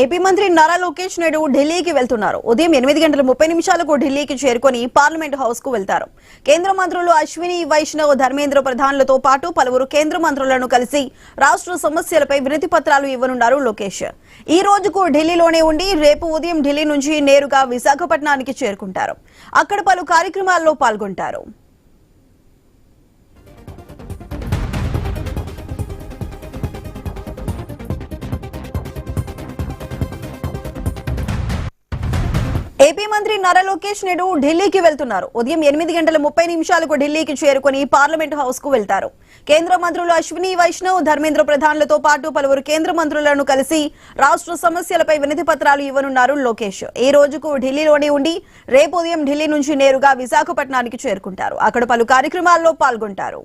AP మంత్రి నారా లోకేష్ నాయుడు ఢిల్లీకి వెళ్తున్నారు. ఉదయం 8:30 ఢిల్లీకి చేరుకొని పార్లమెంట్ హౌస్ కు వెళ్తారు. కేంద్ర మంత్రులు అశ్విని వైష్ణవ్, ధర్మేంద్ర ప్రధాన్లతో పాటు పలువురు కేంద్ర మంత్రులను కలిసి రాష్ట్ర సమస్యలపై వినతి పత్రాలు ఇవ్వనున్నారు లోకేష్. ఈ రోజుకు ఢిల్లీలోనే ఉండి రేపు ఉదయం ఢిల్లీ నుంచి నేరుగా విశాఖపట్నానికి చేరుకుంటారు. అక్కడ పలు కార్యక్రమాల్లో పాల్గొంటారు. ఏపీ మంత్రి నారా లోకేష్ నాయుడు ఢిల్లీకి వెళ్తున్నారు. ఉదయం 8:30 ఢిల్లీకి చేరుకొని పార్లమెంట్ హౌస్ కు వెళ్తారు. కేంద్ర మంత్రులు అశ్విని వైష్ణవ్, ధర్మేంద్ర ప్రధాన్లతో పాటు పలువురు కేంద్ర మంత్రులను కలిసి రాష్ట్ర సమస్యలపై వినతి పత్రాలు ఇవ్వనున్నారు లోకేష్. ఈ రోజుకు ఢిల్లీలోనే ఉండి రేపు ఉదయం ఢిల్లీ నుంచి నేరుగా విశాఖపట్నానికి చేరుకుంటారు. అక్కడ పలు కార్యక్రమాల్లో పాల్గొంటారు.